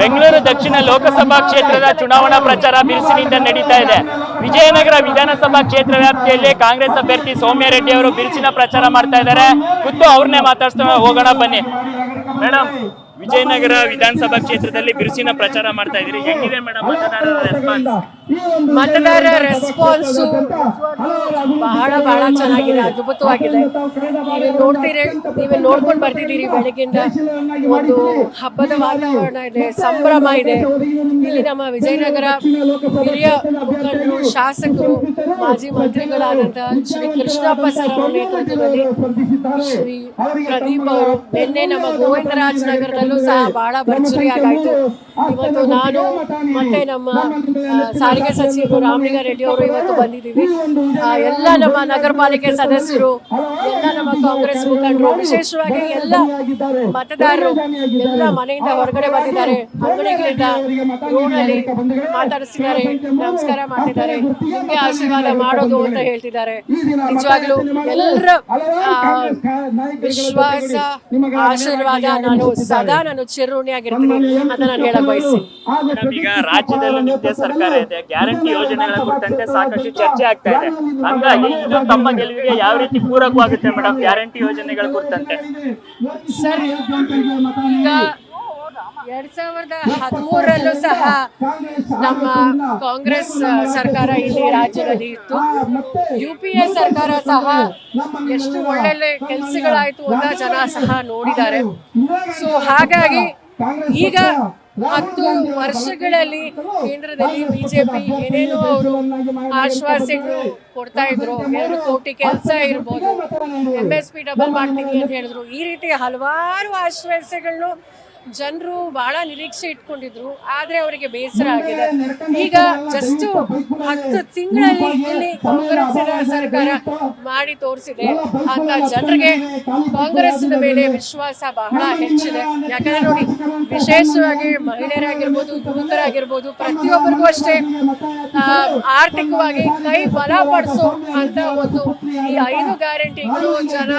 ಬೆಂಗಳೂರು ದಕ್ಷಿಣ ಲೋಕಸಭಾ ಕ್ಷೇತ್ರದ ಚುನಾವಣಾ ಪ್ರಚಾರ ಬಿರುಸಿನಿಂದ ನಡೀತಾ ಇದೆ. ವಿಜಯನಗರ ವಿಧಾನಸಭಾ ಕ್ಷೇತ್ರ ವ್ಯಾಪ್ತಿಯಲ್ಲಿ ಕಾಂಗ್ರೆಸ್ ಅಭ್ಯರ್ಥಿ ಸೌಮ್ಯ ರೆಡ್ಡಿ ಅವರು ಬಿರುಸಿನ ಪ್ರಚಾರ ಮಾಡ್ತಾ ಇದ್ದಾರೆ. ಖುದ್ದು ಅವ್ರನ್ನೇ ಮಾತಾಡ್ತಾ ಹೋಗೋಣ ಬನ್ನಿ. ಮೇಡಮ್, ವಿಜಯನಗರ ವಿಧಾನಸಭಾ ಕ್ಷೇತ್ರದಲ್ಲಿ ಬಿರುಸಿನ ಪ್ರಚಾರ ಮಾಡ್ತಾ ಇದ್ದೀರಿ, ಹೆಂಗಿದೆ ಮೇಡಮ್ ಮತದಾರರ ರೆಸ್ಪಾನ್ಸ್? ಮತದಾರರ ರೆಸ್ಪಾನ್ಸ್ ಬಹಳ ಚೆನ್ನಾಗಿದೆ, ಅದ್ಭುತವಾಗಿದೆ. ನೀವೇ ನೋಡ್ಕೊಂಡು ಬರ್ತಿದ್ದೀರಿ. ಬೆಳಗ್ಗಿಂದ ಒಂದು ಹಬ್ಬದ ವಾತಾವರಣ ಇದೆ, ಸಂಭ್ರಮ ಇದೆ. ಇಲ್ಲಿ ನಮ್ಮ ವಿಜಯನಗರ ಹಿರಿಯ ಮುಖಂಡರು, ಶಾಸಕರು, ಮಾಜಿ ಮಂತ್ರಿಗಳಾದಂತಹ ಶ್ರೀ ಕೃಷ್ಣಪ್ಪ ಸರ್ ಅವರ ನೇತೃತ್ವದಲ್ಲಿ ಶ್ರೀ ಪ್ರದೀಪ್ ಅವರು, ನಿನ್ನೆ ನಮ್ಮ ಗೋವಿಂದರಾಜ್ ನಗರದಲ್ಲೂ ಸಹ ಬಹಳ ಭರ್ಜರಿಯಾಗಾಯ್ತು. ಇವತ್ತು ನಾನು ಮತ್ತೆ ನಮ್ಮ ಸಾರಿಗೆ ಸಚಿವರು ರಾಮಲಿಂಗಾರೆಡ್ಡಿ ಅವರು ಇವತ್ತು ಬಂದಿದ್ದೀವಿ. ಎಲ್ಲ ನಮ್ಮ ನಗರ ಪಾಲಿಕೆ ಸದಸ್ಯರು, ಎಲ್ಲ ನಮ್ಮ ಕಾಂಗ್ರೆಸ್ ಮುಖಂಡರು, ವಿಶೇಷವಾಗಿ ಎಲ್ಲ ಮತದಾರರು ಎಲ್ಲ ಮನೆಯಿಂದ ಹೊರಗಡೆ ಬಂದಿದ್ದಾರೆ. ಅಂಗಡಿಗಳಿಂದ ರೋಡಲ್ಲಿ ಮಾತಾಡಿಸಿದ್ದಾರೆ, ನಮಸ್ಕಾರ ಮಾಡ್ತಿದ್ದಾರೆ, ನಿಮಗೆ ಆಶೀರ್ವಾದ ಮಾಡೋದು ಅಂತ ಹೇಳ್ತಿದ್ದಾರೆ. ನಿಜವಾಗ್ಲೂ ಎಲ್ಲರ ವಿಶ್ವಾಸ, ಆಶೀರ್ವಾದ ನಾನು ಚಿರಋಣಿಯಾಗಿರ್ತೀನಿ ಅಂತ ನಾನು ಹೇಳಕ್ ಬಯಸ್ತೀನಿ. ಈಗ ರಾಜ್ಯದಲ್ಲಿ ನಿತ್ಯ ಸರ್ಕಾರ ಇದೆ, ಗ್ಯಾರಂಟಿ ಯೋಜನೆಗಳ ಕುರಿತಂತೆ ಸಾಕಷ್ಟು ಚರ್ಚೆ ಆಗ್ತಾ ಇದೆ. ಹಂಗಾಗಿ ಇದು ತಮ್ಮ ಗೆಲುವಿಗೆ ಯಾವ ರೀತಿ ಪೂರಕವಾಗುತ್ತೆ ಮೇಡಮ್ ಗ್ಯಾರಂಟಿ ಯೋಜನೆಗಳ ಕುರಿತಂತೆ? ಸರ್, ಈಗ 2013ರಲ್ಲೂ ಸಹ ನಮ್ಮ ಕಾಂಗ್ರೆಸ್ ಸರ್ಕಾರ ಇಲ್ಲಿ ರಾಜ್ಯದಲ್ಲಿ ಇತ್ತು. UPA ಸರ್ಕಾರ ಸಹ ಎಷ್ಟು ಒಳ್ಳೊಳ್ಳೆ ಕೆಲಸಗಳಾಯ್ತು ಅಂತ ಜನ ಸಹ ನೋಡಿದ್ದಾರೆ. ಸೊ ಹಾಗಾಗಿ ಈಗ 10 ವರ್ಷಗಳಲ್ಲಿ ಕೇಂದ್ರದಲ್ಲಿ ಬಿಜೆಪಿ ಏನೇನೋ ಅವರು ಆಶ್ವಾಸನೆಗಳು ಕೊಡ್ತಾ ಇದ್ರು. 2 ಕೋಟಿ ಕೆಲಸ ಇರ್ಬೋದು, MSP ಡಬಲ್ ಮಾಡ್ತೀನಿ ಅಂತ ಹೇಳಿದ್ರು. ಈ ರೀತಿ ಹಲವಾರು ಆಶ್ವಾಸನೆಗಳನ್ನು ಜನರು ಬಹಳ ನಿರೀಕ್ಷೆ ಇಟ್ಕೊಂಡಿದ್ರು. ಆದ್ರೆ ಅವರಿಗೆ ಬೇಸರ ಆಗಿದೆ. ಈಗ ಜಸ್ಟ್ 10 ತಿಂಗಳಲ್ಲಿ ಇಲ್ಲಿ ಕಾಂಗ್ರೆಸ್ಸಿನ ಸರ್ಕಾರ ಮಾಡಿ ತೋರಿಸಿದೆ ಅಂತ ಜನರಿಗೆ ಕಾಂಗ್ರೆಸ್ನ ಮೇಲೆ ವಿಶ್ವಾಸ ಬಹಳ ಹೆಚ್ಚಿದೆ. ಯಾಕಂದ್ರೆ ನೋಡಿ, ವಿಶೇಷವಾಗಿ ಮಹಿಳೆಯರಾಗಿರ್ಬೋದು, ಯುವಕರಾಗಿರ್ಬೋದು, ಪ್ರತಿಯೊಬ್ಬರಿಗೂ ಅಷ್ಟೇ ಆರ್ಥಿಕವಾಗಿ ಕೈ ಬಲಪಡಿಸೋ ಅಂತ ಒಂದು ಈ 5 ಗ್ಯಾರಂಟಿಗಳು ಜನ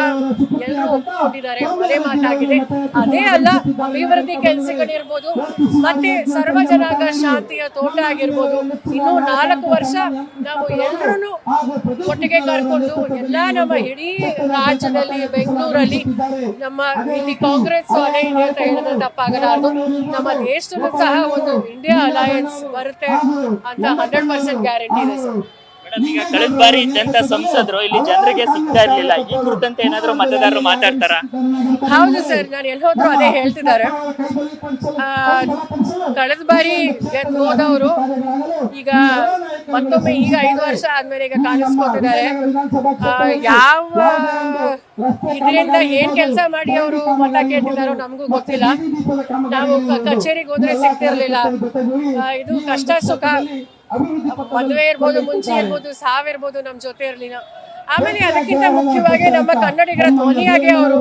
ಎಲ್ಲರೂ ಒಪ್ಪಿಕೊಂಡಿದ್ದಾರೆ. ಮನೆ ಮಾತಾಗಿದೆ. ಅದೇ ಅಲ್ಲ, ಅಭಿವೃದ್ಧಿ ಕೆಲಸಗಳಿರ್ಬೋದು, ಮತ್ತೆ ಸರ್ವ ಜನಾಂಗ ಶಾಂತಿಯ ತೋಟ ಆಗಿರ್ಬೋದು. ಇನ್ನು 4 ವರ್ಷ ನಾವು ಎಲ್ಲರೂ ಒಟ್ಟಿಗೆ ಕರ್ಕೊಂಡು ಎಲ್ಲ ನಮ್ಮ ಇಡೀ ರಾಜ್ಯದಲ್ಲಿ, ಬೆಂಗಳೂರಲ್ಲಿ ನಮ್ಮ ಇಲ್ಲಿ ಕಾಂಗ್ರೆಸ್ ಅಲೆ ಇದೆ ಅಂತ ಹೇಳಿದ್ರೆ ತಪ್ಪಾಗಲಾರದು. ನಮ್ಮ ದೇಶದಲ್ಲೂ ಸಹ ಒಂದು ಇಂಡಿಯಾ ಅಲಯನ್ಸ್ ಬರುತ್ತೆ ಅಂತ 100% ಗ್ಯಾರಂಟಿ ಇದೆ ಸರ್. ಈಗ ಕಳೆದ ಬಾರಿ ಇದ್ದಂತ ಸಂಸದರು ಇಲ್ಲಿ ಜನರಿಗೆ ಸಿಗ್ತಾ ಇರ್ಲಿಲ್ಲ, ಈ ಕುರಿತಂತೆ ಏನಾದ್ರು ಮತದಾರರು ಮಾತಾಡ್ತಾರ? ಹೌದು ಸರ್, ನಾನು ಎಲ್ಲಿ ಹೋದ್ರು ಅದೇ ಹೇಳ್ತಿದ್ದಾರೆ. ಕಳೆದ ಬಾರಿ ಗೆದ್ದು ಹೋದವರು ಈಗ ಮತ್ತೊಮ್ಮೆ ಈಗ 5 ವರ್ಷ ಆದ್ಮೇಲೆ ಈಗ ಕಾಣಿಸ್ಕೊತಿದ್ದಾರೆ. ಯಾವ ಇದರಿಂದ ಏನ್ ಕೆಲಸ ಮಾಡಿ ಅವರು ಮತ ಕೇಳ್ತಿದಾರೋ ನಮಗೂ ಗೊತ್ತಿಲ್ಲ. ನಾವು ಕಚೇರಿಗೆ ಹೋದ್ರೆ ಸಿಗ್ತಿರ್ಲಿಲ್ಲ. ಇದು ಕಷ್ಟ ಸುಖ, ಮದುವೆ ಇರ್ಬೋದು, ಮುಂಚೆ ಇರ್ಬೋದು, ಸಾವಿರ್ಬೋದು, ನಮ್ ಜೊತೆ ಇರ್ಲಿಲ್ಲ. ಆಮೇಲೆ ಅದಕ್ಕಿಂತ ಮುಖ್ಯವಾಗಿ ನಮ್ಮ ಕನ್ನಡಿಗರ ಧ್ವನಿಯಾಗಿ ಅವರು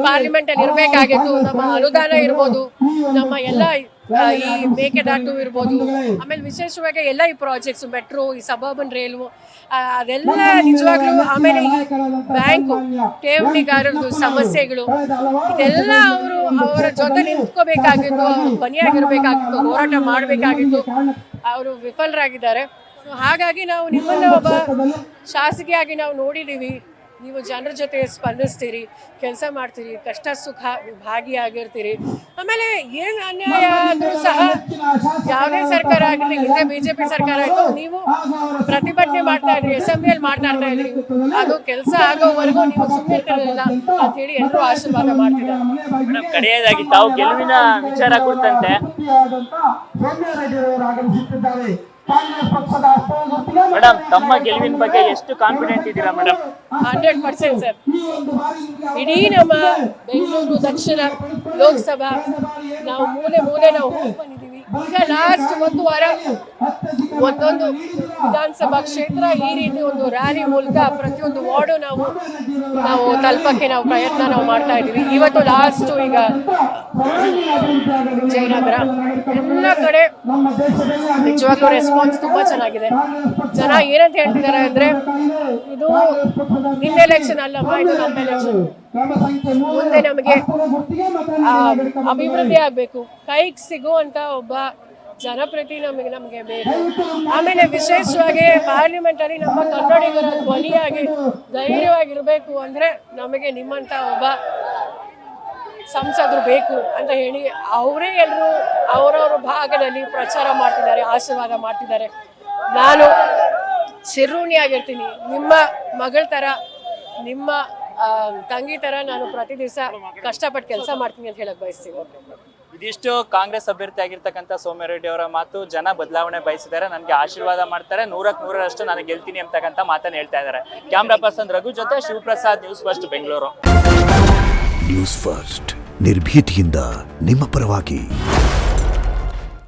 ಪಾರ್ಲಿಮೆಂಟ್ ಅಲ್ಲಿ ಇರ್ಬೇಕಾಗಿತ್ತು. ನಮ್ಮ ಅನುದಾನ ಇರ್ಬೋದು, ನಮ್ಮ ಎಲ್ಲ ಈ ಮೇಕೆದಾಟು ಇರ್ಬೋದು, ಆಮೇಲೆ ವಿಶೇಷವಾಗಿ ಎಲ್ಲ ಈ ಪ್ರಾಜೆಕ್ಟ್ಸ್, ಮೆಟ್ರೋ, ಈ ಸಬರ್ಬನ್ ರೈಲು, ಅದೆಲ್ಲ ನಿಜವಾಗ್ಲೂ. ಆಮೇಲೆ ಈ ಬ್ಯಾಂಕು ಠೇವಣಿಗಾರರದು ಸಮಸ್ಯೆಗಳು, ಇದೆಲ್ಲ ಅವರ ಜೊತೆ ನಿಂತ್ಕೋಬೇಕಾಗಿತ್ತು, ಅವರು ಧ್ವನಿಯಾಗಿರ್ಬೇಕಾಗಿತ್ತು, ಹೋರಾಟ ಮಾಡಬೇಕಾಗಿತ್ತು. ಅವರು ವಿಫಲರಾಗಿದ್ದಾರೆ. ಹಾಗಾಗಿ ನಾವು ನಿಮ್ಮನ್ನ ಒಬ್ಬ ಶಾಸಕಿಯಾಗಿ ನಾವು ನೋಡಿದ್ದೀವಿ. ನೀವು ಜನರ ಜೊತೆ ಸ್ಪಂದಿಸ್ತೀರಿ, ಕೆಲಸ ಮಾಡ್ತೀರಿ, ಕಷ್ಟ ಸುಖ ಭಾಗಿಯಾಗಿರ್ತೀರಿ. ಆಮೇಲೆ ಏನು ಅನ್ಯಾಯ ಆದರೂ ಸಹ ಯಾವುದೇ ಸರ್ಕಾರ ಆಗಲಿ, ಹಿಂದೆ ಬಿಜೆಪಿ ಸರ್ಕಾರ ಆಯಿತು, ನೀವು ಪ್ರತಿಭಟನೆ ಮಾಡ್ತಾ ಇದ್ರಿ, ಅಸೆಂಬ್ಲಿಯಲ್ಲಿ ಮಾತನಾಡ್ತಾ ಇದ್ರಿ. ಅದು ಕೆಲಸ ಆಗೋವರೆಗೂ ನೀವು ಸುಮ್ಮನೆ ಇರ್ತಿರಲಿಲ್ಲ ಅಂತ ಹೇಳಿ ಎಲ್ಲರೂ ಆಶೀರ್ವಾದ ಮಾಡ್ತಿದ್ದಾರೆ. ಕಡೆಯದಾಗಿ ತಾವು ಗೆಲುವಿನ ವಿಚಾರ ಕುರಿತಂತೆ ಮೇಡಮ್, ತಮ್ಮ ಗೆಲುವಿನ ಬಗ್ಗೆ ಎಷ್ಟು ಕಾನ್ಫಿಡೆಂಟ್ ಇದ್ದೀರಾ ಮೇಡಮ್? 100% ಸರ್. ಇಡೀ ನಮ್ಮ ಬೆಂಗಳೂರು ದಕ್ಷಿಣ ಲೋಕಸಭಾ ನಾವು ಮೂಲೆ ನಾವು ಹೋಗಿ ಬಂದಿದ್ದೀವಿ. ಈಗ ಲಾಸ್ಟ್ 1 ವಾರ ಒಂದೊಂದು ವಿಧಾನಸಭಾ ಕ್ಷೇತ್ರ ಈ ರೀತಿ ಒಂದು ರ್ಯಾಲಿ ಮೂಲಕ ಪ್ರತಿಯೊಂದು ವಾರ್ಡು ನಾವು ತಲುಪಕ್ಕೆ ನಾವು ಪ್ರಯತ್ನ ಮಾಡ್ತಾ ಇದ್ದೀವಿ. ಇವತ್ತು ಲಾಸ್ಟ್ ಈಗ ಜಯನಗರ ಎಲ್ಲ ಕಡೆ ನಿಜವಾಗ್ಲೂ ರೆಸ್ಪಾನ್ಸ್ ತುಂಬಾ ಚೆನ್ನಾಗಿದೆ. ಜನ ಏನಂತ ಹೇಳ್ತಿದ್ದಾರೆ ಅಂದ್ರೆ ಇದು ನಿನ್ನ ಎಲೆಕ್ಷನ್ ಅಲ್ಲಮ್ಮ, ಇದು ನಮ್ಮ ಎಲೆಕ್ಷನ್. ಮುಂದೆ ನಮಗೆ ಅಭಿವೃದ್ಧಿ ಆಗ್ಬೇಕು, ಕೈಗೆ ಸಿಗುವಂತ ಒಬ್ಬ ಜನಪ್ರತಿನಿಧಿ ನಮಗೆ ಬೇಕು. ಆಮೇಲೆ ವಿಶೇಷವಾಗಿ ಪಾರ್ಲಿಮೆಂಟ್ ಅಲ್ಲಿ ನಮ್ಮ ಕನ್ನಡಿಗರ ಧ್ವನಿಯಾಗಿ ಧೈರ್ಯವಾಗಿರ್ಬೇಕು ಅಂದ್ರೆ ನಮಗೆ ನಿಮ್ಮಂತ ಒಬ್ಬ ಸಂಸದರು ಬೇಕು ಅಂತ ಹೇಳಿ ಅವರೇ ಎಲ್ಲರೂ ಅವರವರ ಭಾಗದಲ್ಲಿ ಪ್ರಚಾರ ಮಾಡ್ತಿದ್ದಾರೆ, ಆಶೀರ್ವಾದ ಮಾಡ್ತಿದ್ದಾರೆ. ನಾನು ಚಿರಋಣಿಯಾಗಿರ್ತೀನಿ. ನಿಮ್ಮ ಮಗಳ ತರ, ನಿಮ್ಮ ತಂಗಿ ತರ ನಾನು ಪ್ರತಿ ದಿವಸ ಕಷ್ಟಪಟ್ಟು ಕೆಲಸ ಮಾಡ್ತೀನಿ ಅಂತ ಹೇಳಕ್ ಬಯಸ್ತೀನಿ. ಇದಿಷ್ಟು ಕಾಂಗ್ರೆಸ್ ಅಭ್ಯರ್ಥಿ ಆಗಿರ್ತಕ್ಕಂಥ ಸೌಮ್ಯ ರೆಡ್ಡಿ ಅವರ ಮಾತು. ಜನ ಬದಲಾವಣೆ ಬಯಸಿದ್ದಾರೆ, ನನಗೆ ಆಶೀರ್ವಾದ ಮಾಡ್ತಾರೆ, 100% ನಾನು ಗೆಲ್ತೀನಿ ಅಂತಕ್ಕಂಥ ಮಾತನ್ನು ಹೇಳ್ತಾ ಇದ್ದಾರೆ. ಕ್ಯಾಮ್ರಾ ಪರ್ಸನ್ ರಘು ಜೊತೆ Shivaprasad, news first Bengaluru. News first ನಿರ್ಭೀತಿಯಿಂದ ನಿಮ್ಮ ಪರವಾಗಿ.